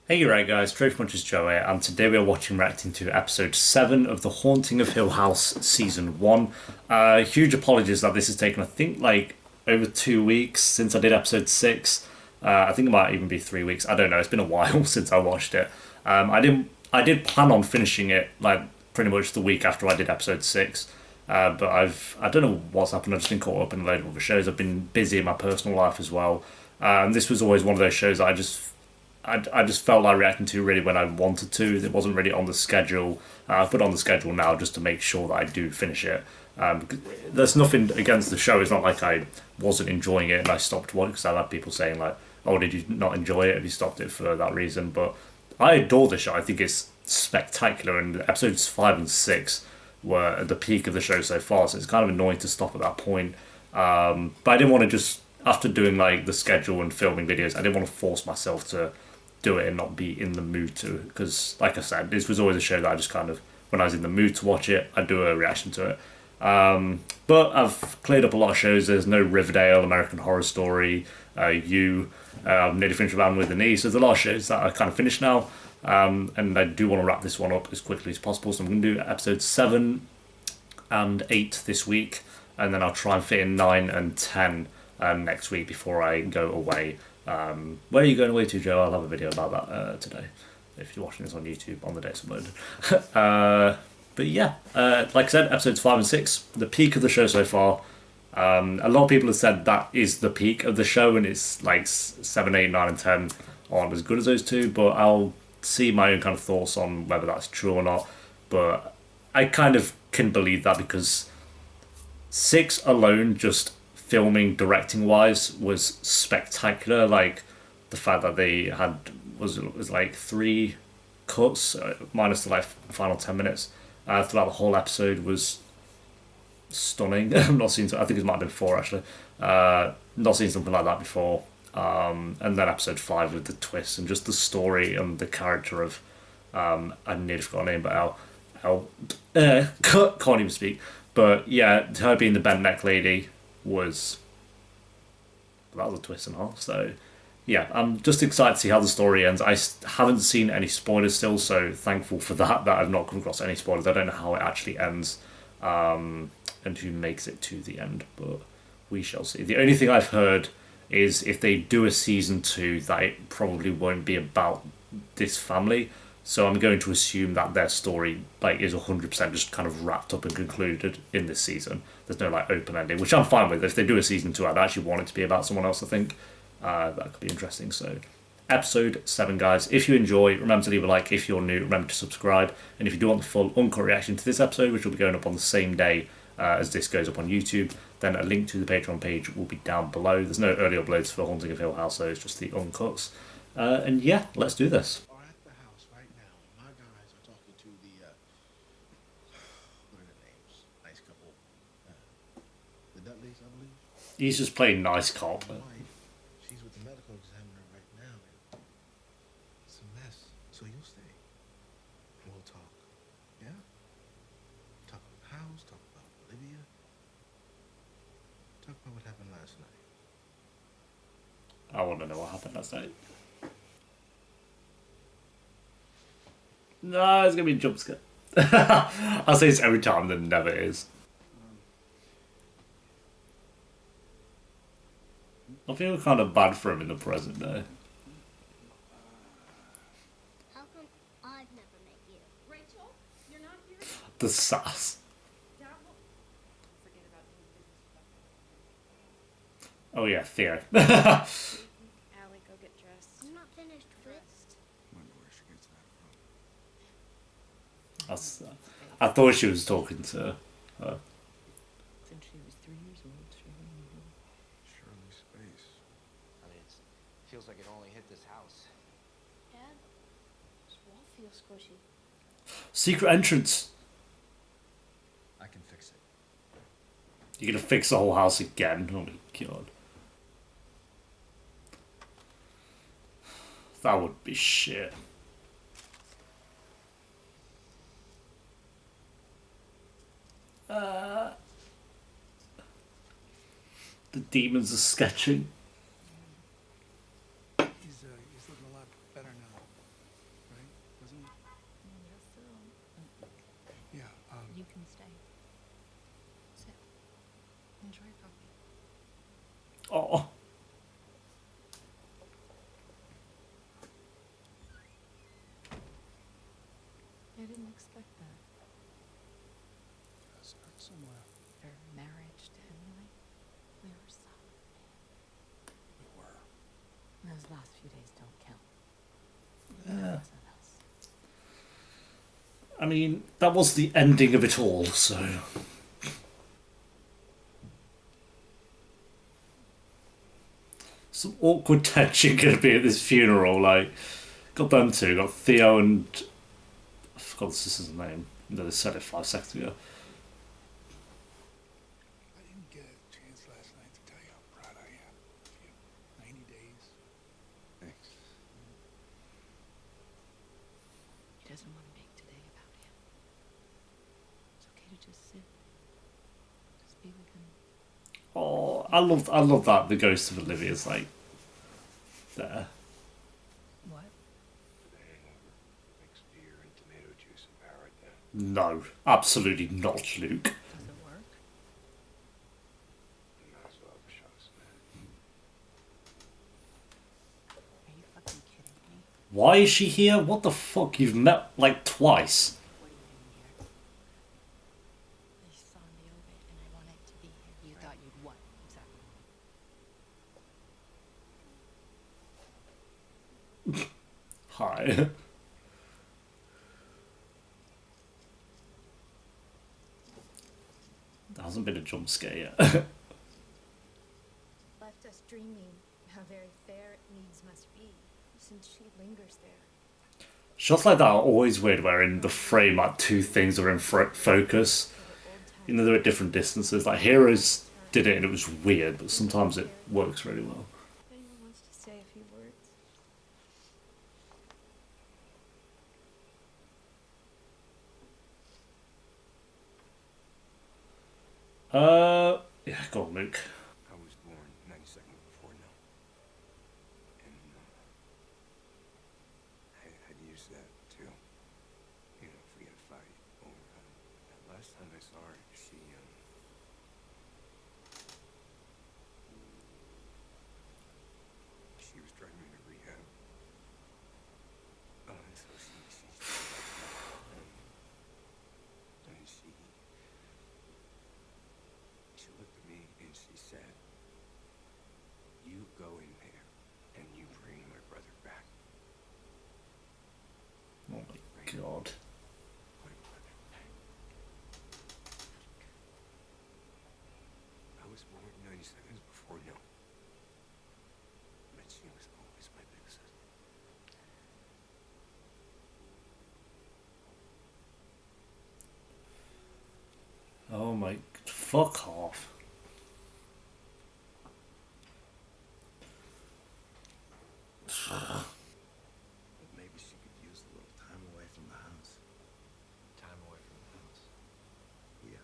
Hey, you right, guys, Trophy Munchers Joe here, and today we are reacting to episode 7 of The Haunting of Hill House Season 1. Huge apologies that this has taken, I think, like over 2 weeks since I did episode 6. I think it might even be 3 weeks. I don't know, it's been a while since I watched it. I did plan on finishing it, like, pretty much the week after I did episode 6. But I don't know what's happened. I've just been caught up in a load of other shows. I've been busy in my personal life as well. And this was always one of those shows that I just felt like reacting to really when I wanted to. It wasn't really on the schedule. I've put it on the schedule now just to make sure that I do finish it. There's nothing against the show. It's not like I wasn't enjoying it and I stopped watching because I've had people saying like, "Oh, did you not enjoy it? Have you stopped it for that reason?" But I adore the show. I think it's spectacular, and episodes 5 and 6 were at the peak of the show so far. So it's kind of annoying to stop at that point. But I didn't want to just after doing like the schedule and filming videos, I didn't want to force myself to do it and not be in the mood to. Because, like I said, this was always a show that I just kind of, when I was in the mood to watch it, I'd do a reaction to it. But I've cleared up a lot of shows. There's no Riverdale, American Horror Story, I'm nearly finished with Anne with the Knee. So there's a lot of shows that I kind of finished now. And I do want to wrap this one up as quickly as possible. So I'm going to do episodes 7 and 8 this week. And then I'll try and fit in 9 and 10 next week before I go away. Where are you going away to, Joe? I'll have a video about that today. If you're watching this on YouTube on the day it's uploaded. But yeah, like I said, episodes 5 and 6, the peak of the show so far. A lot of people have said that is the peak of the show, and it's like 7, 8, 9, and 10 aren't as good as those two. But I'll see my own kind of thoughts on whether that's true or not. But I kind of can believe that because 6 alone, just filming, directing wise, was spectacular. Like the fact that they had was like 3 cuts minus the like final 10 minutes throughout the whole episode was stunning. I've not seen. I think it might have been 4 actually. Not seen something like that before. And then episode 5 with the twist and just the story and the character of I nearly forgot her name, but Al can't even speak. But yeah, her being the bent neck lady was that was a twist and all. So yeah, I'm just excited to see how the story ends. I haven't seen any spoilers still, so thankful for that. That I've not come across any spoilers. I don't know how it actually ends, and who makes it to the end, but we shall see. The only thing I've heard is if they do a season 2, that it probably won't be about this family. So I'm going to assume that their story like is 100% just kind of wrapped up and concluded in this season. There's no like open ending, which I'm fine with. If they do a season 2, I'd actually want it to be about someone else. I think that could be interesting. So episode 7, guys. If you enjoy, remember to leave a like. If you're new, remember to subscribe. And if you do want the full uncut reaction to this episode, which will be going up on the same day as this goes up on YouTube, then a link to the Patreon page will be down below. There's no early uploads for Haunting of Hill House, so it's just the uncuts. And yeah, let's do this. Are at the house right now. My guys are talking to what are their names? Nice couple. The Dudleys, I believe. He's just playing nice cop. My wife, she's with the medical examiner right now, and it's a mess. So you'll stay. And we'll talk. Yeah? Talk about the house, talk about Olivia. Talk about what happened last night. I want to know what happened last night. No, it's gonna be a jump scare. I'll say this every time, then never is. I feel kind of bad for him in the present day. How come I've never met you? Rachel, you're not here? The sass. Dad will forget about doing business with Oh yeah, Theo. Allie, go get dressed. I'm not finished with. I thought she was talking to her. Since she was 3 years old, she Shirley Space. I mean, it feels like it only hit this house. Dad, this wall feels squishy. Secret entrance. I can fix it. You're gonna fix the whole house again. Oh my god. That would be shit. The demons are sketching. He's looking a lot better now. stay. Sit. Enjoy your coffee. Oh, I didn't expect that. Gotta start somewhere. Your marriage to Emily, we were solid, man. We were. Those last few days don't count. yeah. Wasn't us. I mean, that was the ending of it all, so. Some awkward tension gonna be at this funeral. Like, got them two, got Theo and. I forgot the sister's name. They said it 5 seconds ago. I didn't get a chance last night to tell you how proud I am of you. 90 days. Thanks. He doesn't want to make today about him. It's okay to just sit. Just be with him. Oh, I love that the ghost of Olivia's like there. What? Mix beer and tomato juice and power it down. No, absolutely not, Luke. Does it work? You might as well have a shot, man. Are you fucking kidding me? Why is she here? What the fuck? You've met like twice. What are you doing here? I saw Neovid and I wanted to be here. You thought you'd what? Exactly. Hi. There hasn't been a jump scare yet. Left us dreaming how very fair needs must be, since she lingers there. Shots like that are always weird where in the frame like two things are in focus. For the old times. You know, they're at different distances. Like Heroes did it and it was weird, but sometimes it works really well. Anyone wants to say a few words? Yeah, go on, Luke. I was born 92nd before no. And I'd use that too. You know, if we had a fight. Or last time I saw her, she was driving me to rehab. So and she looked at me and she said, "You go in there and you bring my brother back." Oh my god. My brother back. I was born 90 seconds before no. But she was always my big sister. Oh my. Fuck off. But maybe she could use a little time away from the house. Time away from the house? Yeah.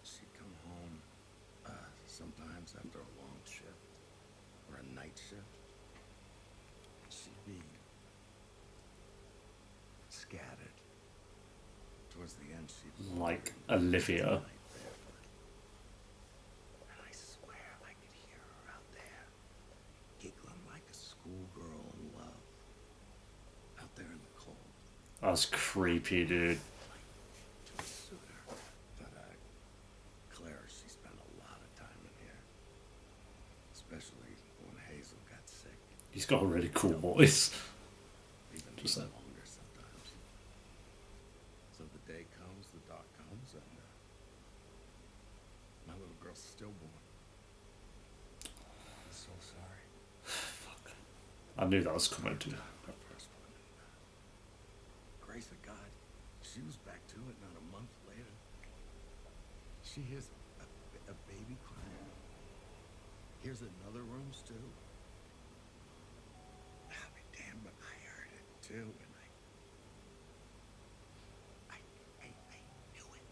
She'd come home sometimes after a long shift or a night shift. She'd be scattered. Towards the end, she'd Like Olivia. And I swear I could hear her out there, giggling like a schoolgirl in love. Out there in the cold. That's creepy, dude. To suit her. But Claire, she spent a lot of time in here. Especially when Hazel got sick. He's got a really cool voice. Even Just that. longer sometimes. So the day comes, the dark comes, and my little girl's stillborn. I'm so sorry. I knew that was coming to. Her first one. Grace of God, she was back to it not a month later. She hears a baby crying. Here's another room stew. I'll be damned, but I heard it too, and I knew it.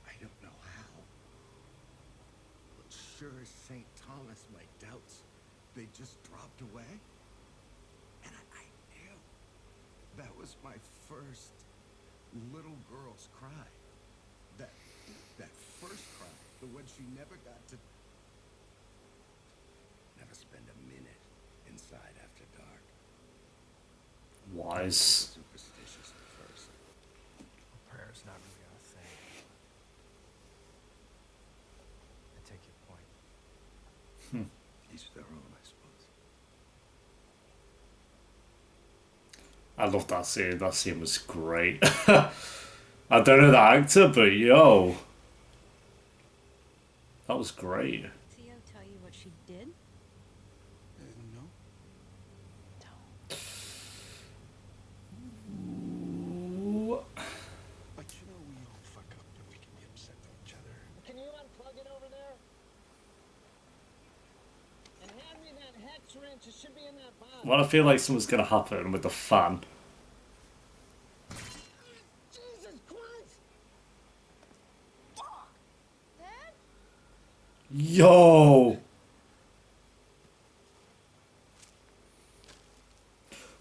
I don't know how. But sure as St. Thomas, my doubts, they just dropped away. And I knew that was my first little girl's cry. That That first cry, the one she never got to. Never spend a minute inside after dark. Wise. Superstitious at first. Prayer's not really our thing. I take your point. Each their own, I suppose. I love that scene. That scene was great. I don't know the actor, but yo, that was great. Theo tell you what she did? No? But you know we all fuck up and we can be upset with each other. Can you unplug it over there? And hand me that hex wrench. It should be in that box. Well, I feel like something's gonna happen with the fan. Jesus Christ! Fuck! Dad? Yo.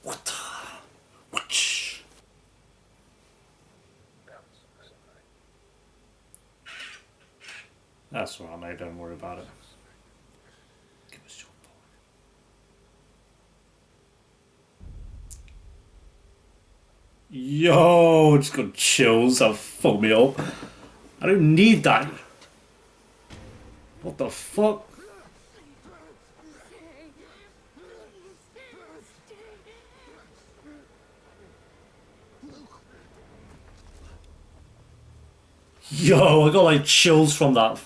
What the? Whoosh. That's all right, mate. Don't worry about it. Give us your boy. Yo, just got chills. That fucked me up. I don't need that. What the fuck? Yo, I got like chills from that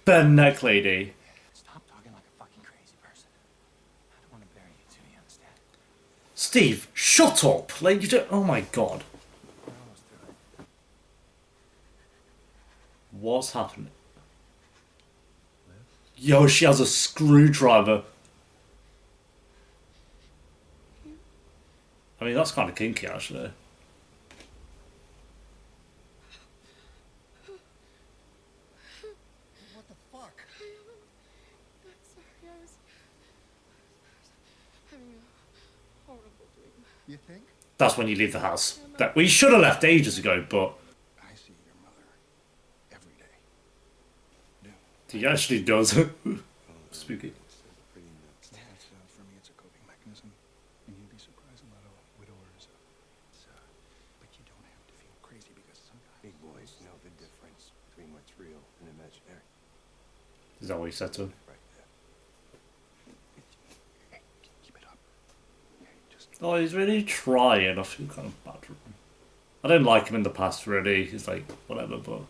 bent neck lady. Stop talking like a fucking crazy person. I don't want to bury you too, you understand? Steve, shut up! Like you don't. Oh my god, We're almost through it. what's happening? Yo, she has a screwdriver. I mean, that's kind of kinky, actually. What the fuck? I'm sorry, I was having a horrible dream. You think? That's when you leave the house. That we should have left ages ago, but I see your mother every day. No. he actually does. Spooky. It's pretty nuts. For me, it's a coping mechanism. And you'd be surprised a lot of widowers. But you don't have to feel crazy because sometimes. Big boys know the difference between what's real and imaginary. Is that what you said to him? Right there. Keep it up. Okay, just. Oh, he's really trying. I feel kind of bad for him. I didn't like him in the past, really. He's like, whatever, but.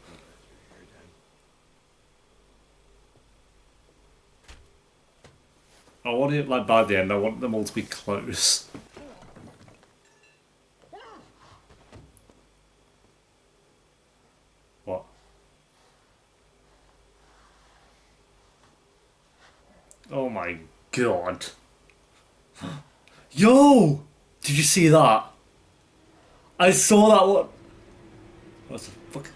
I want it, like, by the end, I want them all to be close. What? Oh my god. Yo! Did you see that? I saw that one. What the fuck?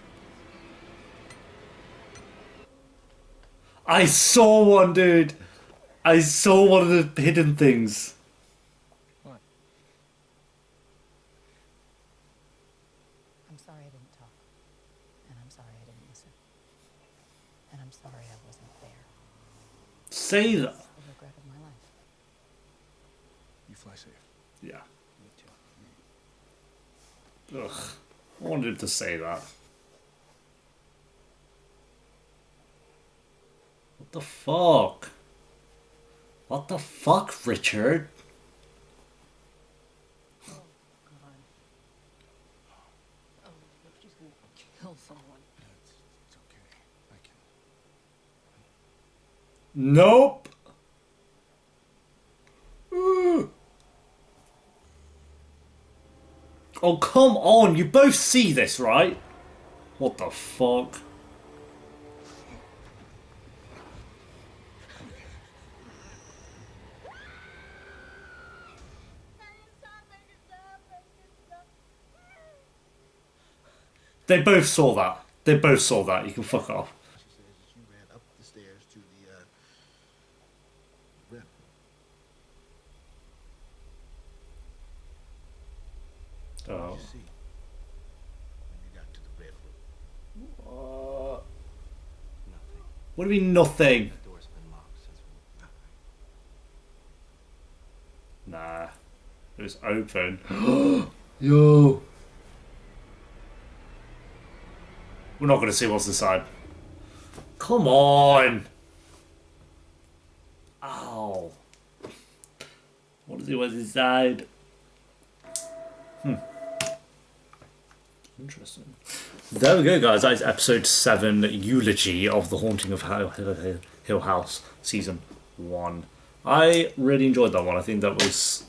I saw one, dude. I saw one of the hidden things. What? I'm sorry I didn't talk. And I'm sorry I didn't listen. And I'm sorry I wasn't there. Say that. It's the regret of my life. You fly safe. Yeah. Me too. Ugh. I wanted to say that. What the fuck? What the fuck, Richard? Oh, God. Oh, look, she's gonna kill someone. It's okay. I can. Nope. Ooh. Oh, come on. You both see this, right? What the fuck? They both saw that. They both saw that. You can fuck off. She says that you ran up the stairs to the rim. Oh. You see, when you got to the red room. Nothing. What do you mean nothing? That door's been locked since nothing. Nah, it was open. Yo. We're not going to see what's inside. Come on. Ow. What is it? What's inside? Interesting. There we go, guys. That is episode 7, Eulogy of The Haunting of Hill House, season 1. I really enjoyed that one. I think that was...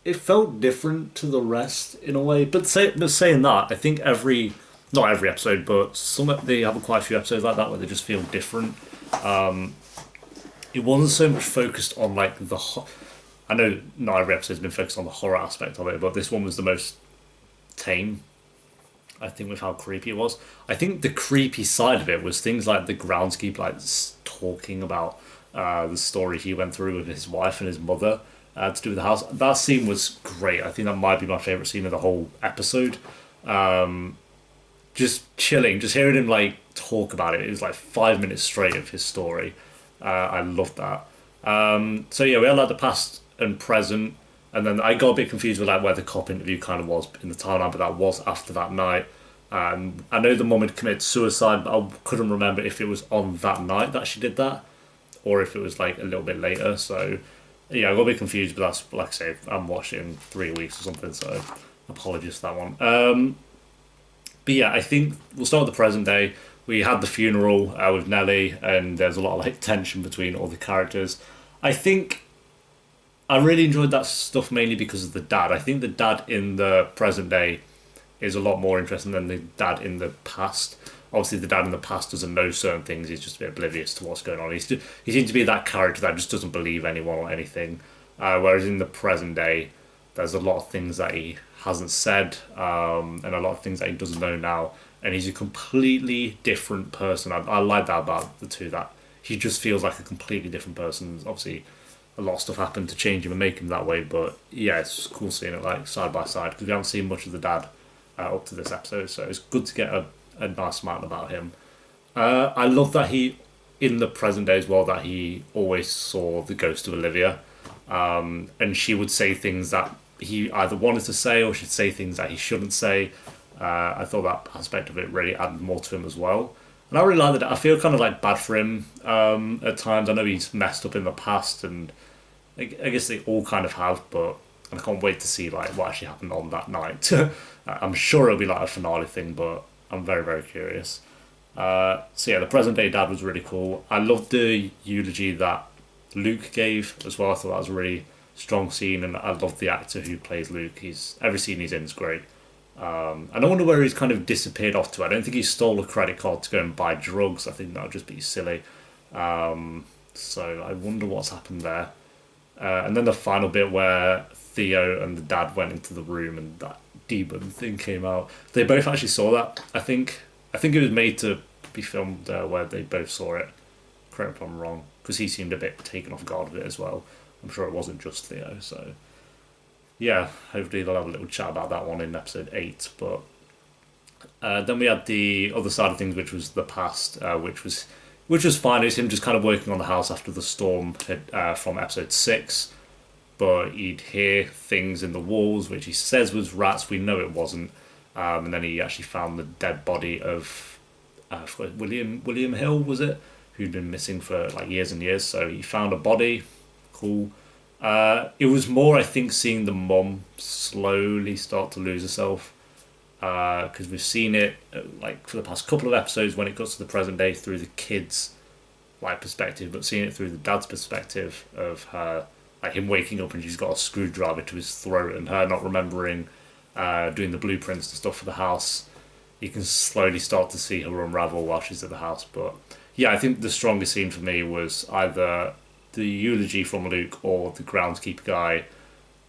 It felt different to the rest in a way. But saying that, I think not every episode, but they have quite a few episodes like that where they just feel different. It wasn't so much focused on like I know not every episode's been focused on the horror aspect of it, but this one was the most tame, I think, with how creepy it was. I think the creepy side of it was things like the groundskeeper like talking about the story he went through with his wife and his mother to do with the house. That scene was great. I think that might be my favourite scene of the whole episode. Just chilling, just hearing him like talk about it. It was like 5 minutes straight of his story. I loved that. So yeah, we had like the past and present, and then I got a bit confused with like where the cop interview kind of was in the timeline, but that was after that night. I know the mum had committed suicide, but I couldn't remember if it was on that night that she did that, or if it was like a little bit later. So yeah, I got a bit confused, but that's, like I say, I haven't watched it in 3 weeks or something, so apologies for that one. But yeah, I think we'll start with the present day. We had the funeral with Nellie, and there's a lot of like tension between all the characters. I think I really enjoyed that stuff mainly because of the dad. I think the dad in the present day is a lot more interesting than the dad in the past. Obviously, the dad in the past doesn't know certain things. He's just a bit oblivious to what's going on. He seems to be that character that just doesn't believe anyone or anything. Whereas in the present day, there's a lot of things that he hasn't said, and a lot of things that he doesn't know now. And he's a completely different person. I like that about the two, that he just feels like a completely different person. Obviously, a lot of stuff happened to change him and make him that way, but yeah, it's cool seeing it like side by side, because we haven't seen much of the dad up to this episode, so it's good to get a nice amount about him. I love that he, in the present day as well, that he always saw the ghost of Olivia, and she would say things that he either wanted to say or she'd say things that he shouldn't say. I thought that aspect of it really added more to him as well. And I really like that. I feel kind of like bad for him at times. I know he's messed up in the past, and I guess they all kind of have, but I can't wait to see like what actually happened on that night. I'm sure it'll be like a finale thing, but I'm very, very curious. So yeah, the present day dad was really cool. I loved the eulogy that Luke gave as well. I thought that was a really strong scene, and I love the actor who plays Luke. Every scene he's in is great. And I wonder where he's kind of disappeared off to. I don't think he stole a credit card to go and buy drugs. I think that would just be silly. So I wonder what's happened there. And then the final bit where Theo and the dad went into the room and that demon thing came out. They both actually saw that. I think it was made to be filmed where they both saw it. Correct me if I'm wrong, because he seemed a bit taken off guard with it as well. I'm sure it wasn't just Theo, so yeah, hopefully they'll have a little chat about that one in episode 8. But then we had the other side of things, which was the past, which was fine. It was him just kind of working on the house after the storm from episode 6. But he'd hear things in the walls, which he says was rats. We know it wasn't. And then he actually found the dead body of William Hill, was it? Who'd been missing for like years and years. So he found a body. Cool. It was more, I think, seeing the mum slowly start to lose herself, because we've seen it like for the past couple of episodes when it got to the present day through the kids' like perspective, but seeing it through the dad's perspective of her, like him waking up and she's got a screwdriver to his throat, and her not remembering doing the blueprints and stuff for the house. You can slowly start to see her unravel while she's at the house. But yeah, I think the strongest scene for me was either the eulogy from Luke or the groundskeeper guy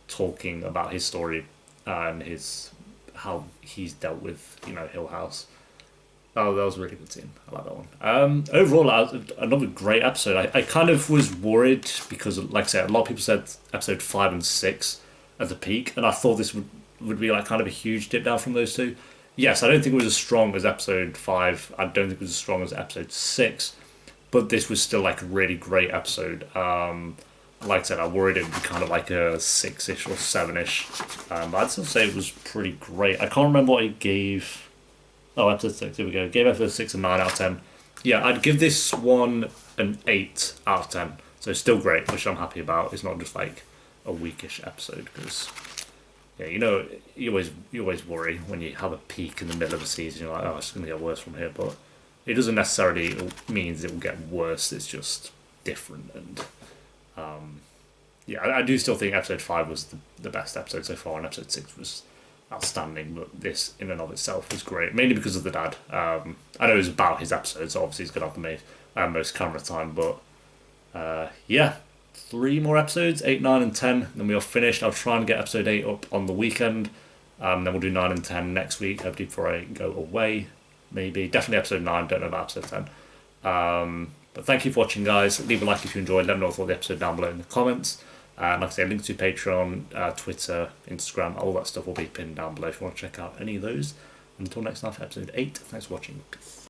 talking about his story and how he's dealt with Hill House. Oh, that was a really good scene. I like that one. Overall, another great episode. I kind of was worried because, like I said, a lot of people said episode 5 and 6 at the peak, and I thought this would be like kind of a huge dip down from those two. yes, I don't think it was as strong as episode 5. I don't think it was as strong as episode 6, but this was still like a really great episode. Like I said, I worried it would be kind of like a 6-ish or 7-ish. But I'd still say it was pretty great. I can't remember what I gave. Oh, episode 6, here we go. Gave episode 6 a 9 out of 10. Yeah, I'd give this one an 8 out of 10. So it's still great, which I'm happy about. It's not just like a weakish episode, because yeah, you know, you always worry when you have a peak in the middle of a season. You're like, oh, it's going to get worse from here, but it doesn't necessarily means it will get worse. It's just different, and yeah, I do still think episode 5 was the best episode so far, and episode 6 was outstanding. But this, in and of itself, was great, mainly because of the dad. I know it was about his episodes, so obviously he's going to have the most camera time, but yeah, 3 more episodes, 8, 9, and 10. Then we are finished. I'll try and get episode 8 up on the weekend. Then we'll do 9 and 10 next week, hopefully before I go away. Maybe. Definitely episode 9, don't know about episode 10. But thank you for watching, guys. Leave a like if you enjoyed. Let me know what you thought of the episode down below in the comments. Like I say, links to Patreon, Twitter, Instagram, all that stuff will be pinned down below if you want to check out any of those. Until next time for episode 8, thanks for watching.